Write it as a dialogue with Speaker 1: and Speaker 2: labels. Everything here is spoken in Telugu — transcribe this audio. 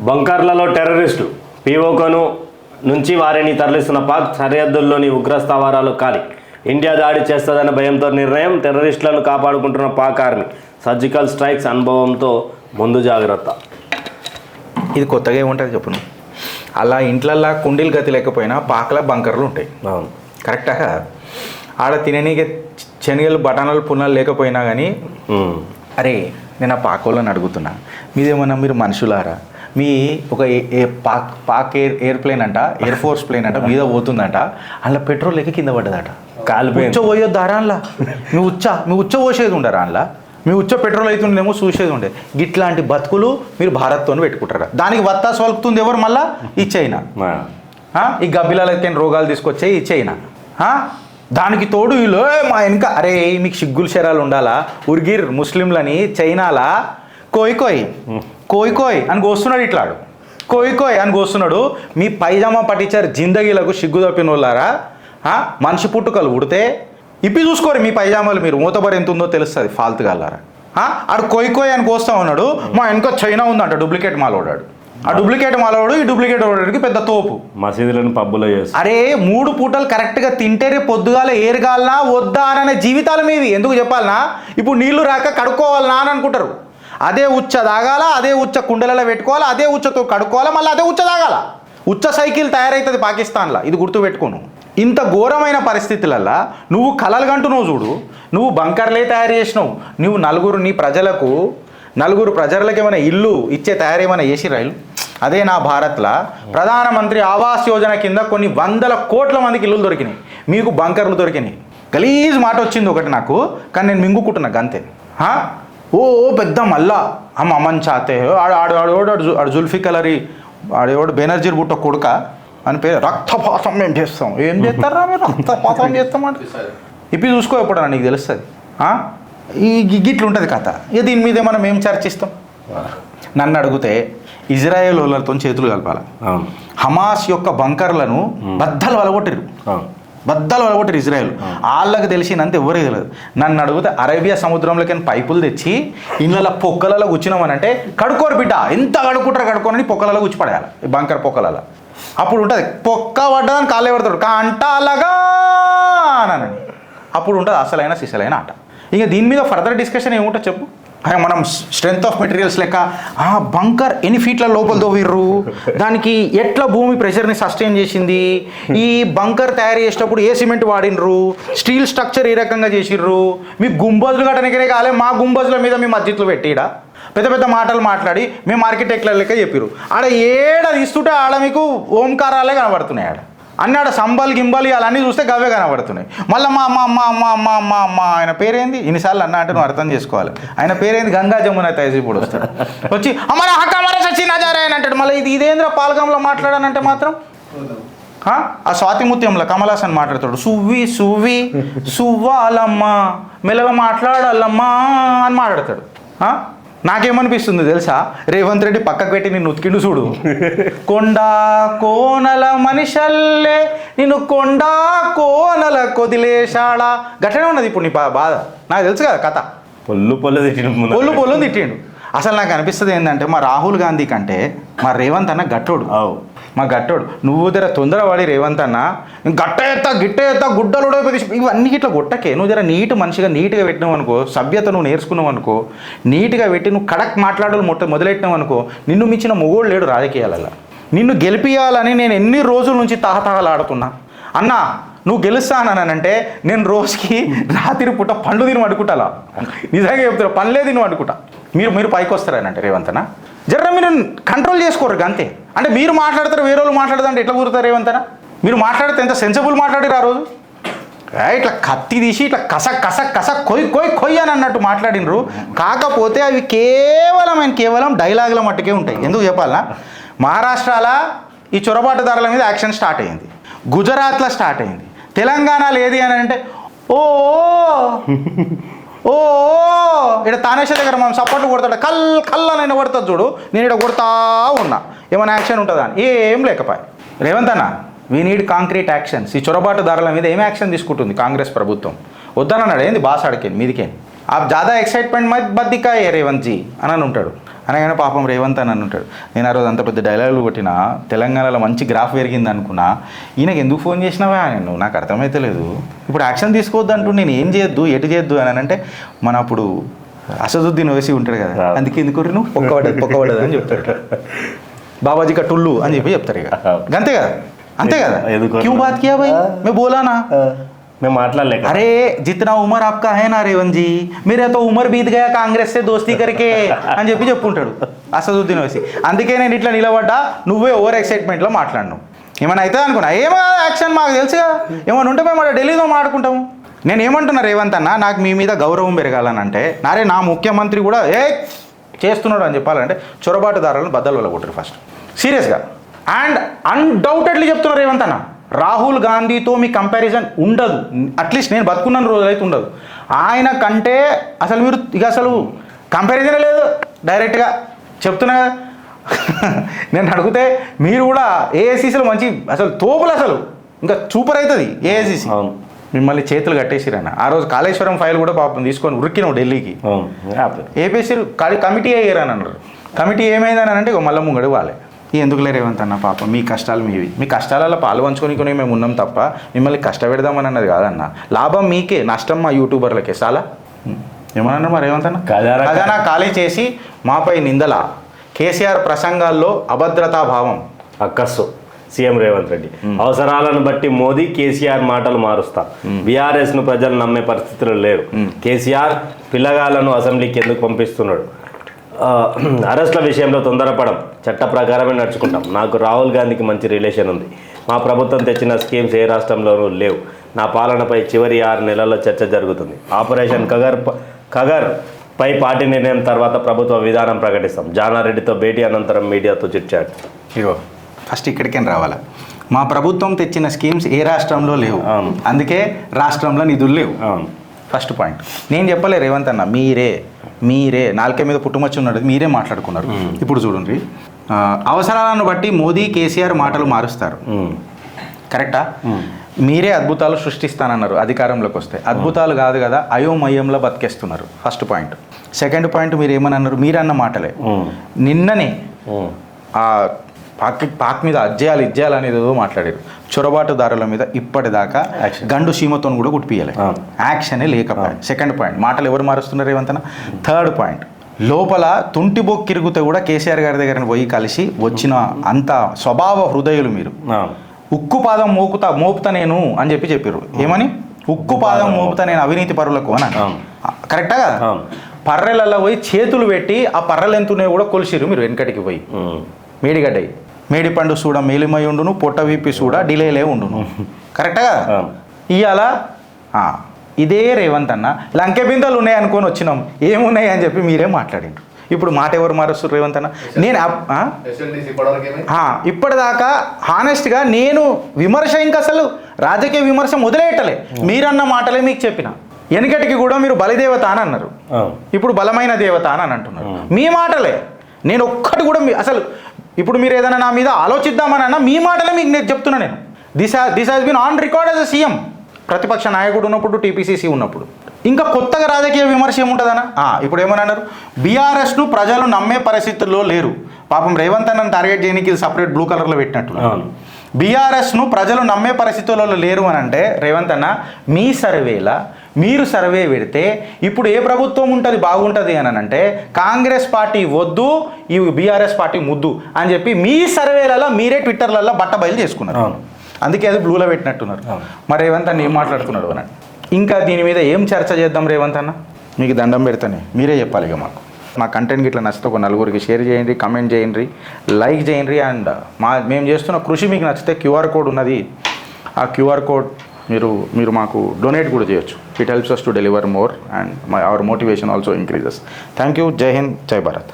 Speaker 1: బంకర్లలో టెర్రరిస్టు పీఓకను నుంచి వారిని తరలిస్తున్న పాక్ సరిహద్దుల్లోని ఉగ్రస్థావరాలు ఖాళీ. ఇండియా దాడి చేస్తుందన్న భయంతో నిర్ణయం. టెర్రరిస్టులను కాపాడుకుంటున్న పాక్ ఆర్మీ. సర్జికల్ స్ట్రైక్స్ అనుభవంతో ముందు జాగ్రత్త.
Speaker 2: ఇది కొత్తగా ఏముంటుంది చెప్పును. అలా ఇంట్లల్లా కుండీలు గతి లేకపోయినా పాకల బంకర్లు ఉంటాయి.
Speaker 1: అవును,
Speaker 2: కరెక్టా? ఆడ తిననీకి శనగలు బఠానాలు పున్నాలు లేకపోయినా కానీ అరే నేను ఆ పాకోళ్ళని అడుగుతున్నా, మీదేమన్నా మీరు మనుషులారా? మీ ఒక పాక్ ఎయిర్ప్లేన్ అంట, ఎయిర్ ఫోర్స్ ప్లేన్ అంట మీద పోతుందంట, అందులో పెట్రోల్ లేక కింద పడ్డదట. ఉచ్చ పోయొద్దారా అందులో? మీ ఉచ్చ పోసేది ఉండరా అందులో? మీ ఉచ్చ పెట్రోల్ అవుతుండేమో చూసేది ఉండే. గిట్లాంటి బతుకులు మీరు భారత్తో పెట్టుకుంటారా? దానికి వత్తాసు వలుకుతుంది ఎవరు? మళ్ళా ఈ చైనా. ఈ గబ్బిలాలకి రోగాలు తీసుకొచ్చాయి ఈ చైనా. దానికి తోడు వీళ్ళు మా వెనక అరే మీకు సిగ్గులు శరాలు ఉండాలా? ఉర్గిర్ ముస్లింలని చైనాలా కోయ్ కోయ్ అని కోస్తున్నాడు. ఇట్లాడు కోయ్ అని కోస్తున్నాడు. మీ పైజామా పట్టించారు జిందగీలకు సిగ్గు తప్పిన వాళ్ళారా? మనిషి పుట్టుకలు ఉడితే ఇప్పి చూసుకోరు మీ పైజామాలు. మీరు మూతబరి ఎంత ఉందో తెలుస్తుంది ఫాల్తుగాలారా. ఆడు కోయ్ అని కోస్తా ఉన్నాడు. మా వెనక చైనా ఉందంట డూప్లికేట్ మాలోడాడు. ఆ డూప్లికేట్ మాలోడు ఈ డూప్లికేట్ వాడికి పెద్ద తోపు.
Speaker 1: మసీదులను పబ్బులో చేస్తారు.
Speaker 2: అరే 3 పూటలు కరెక్ట్గా తింటేనే పొద్దుగాల ఏరగాలనా వద్దా అనే జీవితాలు మీవి. ఎందుకు చెప్పాలనా? ఇప్పుడు నీళ్లు రాక కడుక్కోవాలనా అని అనుకుంటారు. అదే ఉచ్చ తాగాల, అదే ఉచ్చ కుండలలో పెట్టుకోవాలా, అదే ఉచ్చతో కడుక్కోవాలా, మళ్ళీ అదే ఉచ్చ తాగాల. ఉచ్చ సైకిల్ తయారవుతుంది పాకిస్తాన్లో. ఇది గుర్తుపెట్టుకోను. ఇంత ఘోరమైన పరిస్థితులల్లో నువ్వు కలలు కంటున్నావు చూడు. నువ్వు బంకర్లే తయారు చేసినావు. నువ్వు నలుగురు ప్రజలకు ఏమైనా ఇల్లు ఇచ్చే తయారేమైనా చేసి రైలు. అదే నా భారత్లో ప్రధానమంత్రి ఆవాస్ యోజన కింద కొన్ని 100 కోట్ల మందికి ఇల్లులు దొరికినాయి. మీకు బంకర్లు దొరికినాయి. గలీజ్ మాట వచ్చింది ఒకటి నాకు, కానీ నేను మింగుకుంటున్నా గంతే. ఓ పెద్ద మళ్ళా అమ్మని చాతే ఆడు జుల్ఫికర్ అలీ ఆడేవాడు బెనర్జీర్ బుట్ట కొడుక అని పేరు. రక్తపాతం మేము చేస్తాం. ఏం చేస్తారా మీరు? రక్తపాతం చేస్తామంటే ఇప్పి చూసుకో ఎప్పుడన్నా నీకు తెలుస్తుంది. ఈ గిట్లు ఉంటుంది కథ. ఇక దీని మీద మనం ఏం చర్చిస్తాం? నన్ను అడిగితే ఇజ్రాయేల్ వాళ్ళతో చేతులు కలపాలి. హమాస్ యొక్క బంకర్లను బద్దలు వలగొట్టిరు ఇజ్రాయేల్. వాళ్ళకి తెలిసినంత ఎవరికి తెలియదు. నన్ను అడిగితే అరేబియా సముద్రంలోకి పైపులు తెచ్చి ఇళ్ళ పొక్కలలో కూర్చున్నామనంటే కడుక్కోరు బిడ్డ, ఎంత కడుక్కోరని పొక్కలలో కూర్చిపడేయాలి. ఈ బంకర్ పొక్కలలో అప్పుడు ఉంటుంది. పొక్క పడ్డదని కాళ్ళే పడతాడు కంటాలగా అని. అప్పుడు ఉంటుంది అసలైన సిసలైన ఆట. ఇక దీని మీద ఫర్దర్ డిస్కషన్ ఏముంటుంది చెప్పు. మనం స్ట్రెంత్ ఆఫ్ మెటీరియల్స్ లెక్క బంకర్ ఎన్ని ఫీట్ల లోపల తోవిర్రు, దానికి ఎట్లా భూమి ప్రెషర్ని సస్టైన్ చేసింది, ఈ బంకర్ తయారు చేసేటప్పుడు ఏ సిమెంట్ వాడినరు, స్టీల్ స్ట్రక్చర్ ఏ రకంగా చేసిర్రు, మీ గుంబజులు కట్టనికనే కాలే మా గుంబజుల మీద మీ మధ్యలో పెట్టిడ పెద్ద పెద్ద మాటలు మాట్లాడి మేము ఆర్కిటెక్ట్ల లెక్క చెప్పిర్రు. ఆడ ఏడ తీస్తుంటే ఆడ మీకు ఓంకారాలే కనబడుతున్నాయి. ఆడ అన్ని ఆడ సంబల్ గింబల్ ఇవన్నీ చూస్తే గవే కనబడుతున్నాయి. మళ్ళీ మా ఆయన పేరేంది? ఇన్నిసార్లు అన్న అంటే నువ్వు అర్థం చేసుకోవాలి. ఆయన పేరేంది? గంగా జమున తహజీబుడు వస్తాడు వచ్చి అమర హక్క మర సచినజారే అని అంటాడు. మళ్ళీ ఇదేంద్ర పాలకంలో మాట్లాడానంటే మాత్రం ఆ స్వాతిముత్యంలో కమల్ హాసన్ మాట్లాడతాడు. సువ్వాలమ్మ మెల్లగా మాట్లాడాలమ్మా అని మాట్లాడతాడు. నాకేమనిపిస్తుంది తెలుసా? రేవంత్ రెడ్డి పక్కకు పెట్టి నిన్ను ఉతికిండు చూడు. కొండా కోనల మనిషల్లే నిన్ను కొండా కోనల కొదిలేశాడా గట్లనే ఉన్నది ఇప్పుడు నీ బాధ. నాకు తెలుసు కదా కథ. పొల్లు తిట్టిండు. అసలు నాకు అనిపిస్తుంది ఏంటంటే మా రాహుల్ గాంధీ కంటే మా రేవంత్ అన్న గట్టోడు. నువ్వు జర తొందరపడి రేవంత్ అన్న గిట్ట ఎత్తా గుడ్డలు ఇవన్నీ ఇట్లా గుట్టకే. నువ్వు జర నీట్గా పెట్టినావు అనుకో, సభ్యత నువ్వు నేర్చుకున్నావు అనుకో, నీట్గా పెట్టి నువ్వు కడక్ మాట్లాడాలి మొదలెట్టినావు అనుకో, నిన్ను మించిన మొగోడు లేడు రాజకీయాలలో. నిన్ను గెలిపియాలని నేను ఎన్ని రోజుల నుంచి తహతహలాడుతున్నా. అన్నా నువ్వు గెలుస్తానంటే నేను రోజుకి రాత్రి పూట పండ్లు తిని వండుకుంటా. నిజంగా చెప్తారు, పనులే తిని వండుకుంటా. మీరు పైకి వస్తారనంటే రేవంత్ అన్న జర్ర మీరు కంట్రోల్ చేసుకోరు అంతే. అంటే మీరు మాట్లాడతారు, వేరే వాళ్ళు మాట్లాడతారు అంటే ఎట్లా కుదురుతారు రేవంత్ అన్న? మీరు మాట్లాడితే ఎంత సెన్సిబుల్ మాట్లాడారు ఆ రోజు. ఇట్లా కత్తి తీసి ఇట్లా కస కొయ్ అని అన్నట్టు మాట్లాడినరు. కాకపోతే అవి కేవలం డైలాగుల మట్టుకే ఉంటాయి. ఎందుకు చెప్పాలా? మహారాష్ట్రలో ఈ చొరబాటుదారుల మీద యాక్షన్ స్టార్ట్ అయింది, గుజరాత్లో స్టార్ట్ అయింది, తెలంగాణలో ఏది అని అంటే ఓ ఇక్కడ తానేశ్వర్ దగ్గర మనం సపోర్ట్లు కొడతాడు కళ్ళనైనా కొడుతుంది చూడు. నేను ఇక్కడ కొడతా ఉన్నా, ఏమైనా యాక్షన్ ఉంటుందా అని ఏం లేకపోయి. రేవంత్ అన్న వీ నీడ్ కాంక్రీట్ యాక్షన్స్. ఈ చొరబాటుదారుల మీద ఏం యాక్షన్ తీసుకుంటుంది కాంగ్రెస్ ప్రభుత్వం? వద్దనన్నాడు ఏంది బాస్ అడికేది మీదికే. ఆ జాదా ఎక్సైట్మెంట్ మధ్య బద్దికాయ రేవంత్ జీ అని ఉంటాడు. అనగానే పాపం రేవంత్ అని ఉంటాడు. నేను ఆ రోజు అంత పెద్ద డైలాగులు కొట్టినా తెలంగాణలో మంచి గ్రాఫ్ పెరిగింది అనుకున్నా, ఈయనకి ఎందుకు ఫోన్ చేసినావా నేను నాకు అర్థమైతే లేదు, ఇప్పుడు యాక్షన్ తీసుకోవద్దు అంటూ నేను ఏం చేయొద్దు ఎటు చేయొద్దు అని అంటే మన అప్పుడు అసదుద్దీన్ ఓవైసీ ఉంటాడు కదా, అందుకే ఎందుకు నువ్వు పొక్కబడదు అని చెప్తాడు, బాబాజీ కా టుల్లు అని చెప్పి చెప్తారు. ఇక అంతే కదా, అంతే కదా, క్యూ బాత్ కియా భాయ్ మే బోలానా,
Speaker 1: మేము మాట్లాడలేక
Speaker 2: अरे जितना उम्र आपका है ना रेवंत जी मेरा तो उम्र बीत गया कांग्रेस से दोस्ती करके అని చెప్పి చెప్పుకుంటాడు అసదుద్దీన్ ఓవైసీ. అందుకే నేను ఇట్లా నిలబడ్డా, నువ్వే ఓవర్ ఎక్సైట్మెంట్లో మాట్లాడినావు. ఏమైనా అవుతుంది అనుకున్నా, ఏమో యాక్షన్ మాకు తెలుసుగా, ఏమైనా ఉంటే మేము ఢిల్లీలో మాట్లాడుకుంటాము. నేను ఏమంటున్నా రేవంత్ అన్న, నాకు మీ మీద గౌరవం పెరగాలని అంటే నారే నా ముఖ్యమంత్రి కూడా చేస్తున్నాడు అని చెప్పాలంటే చొరబాటుదారులను బద్దలు వల్ల కొట్టారు ఫస్ట్ సీరియస్గా. అండ్ అన్డౌటెడ్లీ చెప్తున్నారు రేవంత్ అన్న, రాహుల్ గాంధీతో మీ కంపారిజన్ ఉండదు, అట్లీస్ట్ నేను బతుకున్న రోజులైతే ఉండదు. ఆయన కంటే అసలు మీరు ఇక అసలు కంపారిజనే లేదు, డైరెక్ట్గా చెప్తున్నా. నేను అడిగితే మీరు కూడా ఏఐసీసీలో మంచి అసలు తోపులు, అసలు ఇంకా సూపర్ అవుతుంది ఏఐసీసీ. మిమ్మల్ని చేతులు కట్టేసిరన్న ఆ రోజు కాళేశ్వరం ఫైల్ కూడా పాపం తీసుకొని ఉరికినావు ఢిల్లీకి, ఏపీసీ కమిటీ అయ్యారని అన్నారు. కమిటీ ఏమైందని అంటే మళ్ళీ ముంగడు వాళ్ళే. ఎందుకు రేవంత్ అన్న పాపం మీ కష్టాలు మీవి, మీ కష్టాలలో పాలు పంచుకొని మేము ఉన్నాం తప్ప మిమ్మల్ని కష్టపెడదామని అన్నది కాదన్న. లాభం మీకే, నష్టం మా యూట్యూబర్లకే. చాలా ఏమన్నా మా రేవంత్ అన్న ఖజానా ఖాళీ చేసి మాపై నిందల, కేసీఆర్ ప్రసంగాల్లో అభద్రతా భావం,
Speaker 1: అక్కస్సు సీఎం రేవంత్ రెడ్డి. అవసరాలను బట్టి మోదీ కేసీఆర్ మాటలు మారుస్తా, బీఆర్ఎస్ను ప్రజలు నమ్మే పరిస్థితులు లేవు, కేసీఆర్ పిల్లగాళ్లను అసెంబ్లీకి ఎందుకు పంపిస్తున్నాడు, అరెస్ట్ల విషయంలో తొందరపడం, చట్ట ప్రకారమే నడుచుకుంటాం, నాకు రాహుల్ గాంధీకి మంచి రిలేషన్ ఉంది, మా ప్రభుత్వం తెచ్చిన స్కీమ్స్ ఏ రాష్ట్రంలోనూ లేవు, నా పాలనపై చివరి 6 నెలల్లో చర్చ జరుగుతుంది, ఆపరేషన్ కగర్ పై పార్టీ నిర్ణయం తర్వాత ప్రభుత్వ విధానం ప్రకటిస్తాం, జానారెడ్డితో భేటీ అనంతరం మీడియాతో చిట్చాట్.
Speaker 2: ఇగో ఫస్ట్ ఇక్కడికేం రావాలా, మా ప్రభుత్వం తెచ్చిన స్కీమ్స్ ఏ రాష్ట్రంలో లేవు, అందుకే రాష్ట్రంలో నిధులు లేవు. First point. నేను చెప్పలే రేవంత్ అన్న, మీరే నాలుక మీద పుట్టుమచ్చి ఉన్నది మీరే మాట్లాడుకున్నారు. ఇప్పుడు చూడండి, అవసరాలను బట్టి మోదీ కేసీఆర్ మాటలు మారుస్తారు, కరెక్టా? మీరే అద్భుతాలు సృష్టిస్తానన్నారు అధికారంలోకి వస్తే, అద్భుతాలు కాదు కదా, అయోమయంలో బతికేస్తున్నారు. First point. సెకండ్ పాయింట్, మీరు ఏమని అన్నారు, మీరన్న మాటలే నిన్ననే పాక్ మీద ఇజ్జేయాలి అనేది ఏదో మాట్లాడారు, చొరబాటుదారుల మీద ఇప్పటిదాకా గండు సీమతో కూడా కుట్టిపియాలి, యాక్షనే లేకపోయింది. సెకండ్ పాయింట్, మాటలు ఎవరు మారుస్తున్నారు ఏమంతనా. థర్డ్ పాయింట్, లోపల తుంటి బొక్కిరుగుతే కూడా కేసీఆర్ గారి దగ్గర పోయి కలిసి వచ్చిన అంత స్వభావ హృదయులు మీరు. ఉక్కు పాదం మోపుతా నేను అని చెప్పారు. ఏమని? ఉక్కు పాదం మోపుతా నేను అవినీతి పరులకు అని. కరెక్టా కదా? పర్రెలలో పోయి చేతులు పెట్టి ఆ పర్రెలు ఎంతున్నాయో కూడా కొలిసిరు మీరు వెనకటికి పోయి. మేడిగడ్డయి మేడిపండు చూడ మేలిమై ఉండును, పొట్ట విప్పి చూడ డిలేలే ఉండును. కరెక్టా కదా? ఇవాళ ఇదే రేవంత్ అన్న లంకె బిందెలు ఉన్నాయి అనుకొని వచ్చినాం, ఏమున్నాయి అని చెప్పి మీరే మాట్లాడిండ్రు. ఇప్పుడు మాట ఎవరు మారుస్తారు రేవంత్ అన్న? నేను ఇప్పటిదాకా హానెస్ట్గా నేను విమర్శ ఇంకా అసలు రాజకీయ విమర్శ మొదలెట్టలే, మీరన్న మాటలే మీకు చెప్పిన. వెనకటికి కూడా మీరు బలిదేవత అని అన్నారు, ఇప్పుడు బలమైన దేవత అని అంటున్నారు. మీ మాటలే, నేను ఒక్కటి కూడా అసలు ఇప్పుడు మీరు ఏదైనా నా మీద ఆలోచిద్దామని అన్నా మీ మాటలే మీకు నేను చెప్తున్నా. నేను this has been on record as a CM, ప్రతిపక్ష నాయకుడు ఉన్నప్పుడు, టీపీసీసీ ఉన్నప్పుడు. ఇంకా కొత్తగా రాజకీయ విమర్శ ఏముంటుందన్నా? ఇప్పుడు ఏమని అన్నారు, బీఆర్ఎస్ను ప్రజలు నమ్మే పరిస్థితుల్లో లేరు. పాపం రేవంత్ అన్నను టార్గెట్ చేయడానికి ఇది సపరేట్ బ్లూ కలర్లో పెట్టినట్టు. బీఆర్ఎస్ను ప్రజలు నమ్మే పరిస్థితుల్లో లేరు అని అంటే రేవంత్ అన్న మీ సర్వేలా మీరు సర్వే పెడితే ఇప్పుడు ఏ ప్రభుత్వం ఉంటుంది బాగుంటుంది అని అంటే కాంగ్రెస్ పార్టీ వద్దు, ఈ బీఆర్ఎస్ పార్టీ ముద్దు అని చెప్పి మీ సర్వేలలో మీరే ట్విట్టర్లలో బట్ట బయలు చేసుకున్నారు. అందుకే అది బ్లూలో పెట్టినట్టున్నారు. మరి రేవంత్ అన్న ఏం మాట్లాడుతున్నాడు అని ఇంకా దీని మీద ఏం చర్చ చేద్దాం రేవంత్ అన్న? మీకు దండం పెడతానే మీరే చెప్పాలి. ఇక మా కంటెంట్ ఇట్లా నచ్చితే ఒక నలుగురికి షేర్ చేయండి, కమెంట్ చేయండి, లైక్ చేయండి. అండ్ మేము చేస్తున్న కృషి మీకు నచ్చితే క్యూఆర్ కోడ్ ఉన్నది, ఆ క్యూఆర్ కోడ్ మీరు మాకు డొనేట్ కూడా చేయొచ్చు. It helps us to deliver more and our motivation also increases. Thank you. Jai Hind, జై భారత్.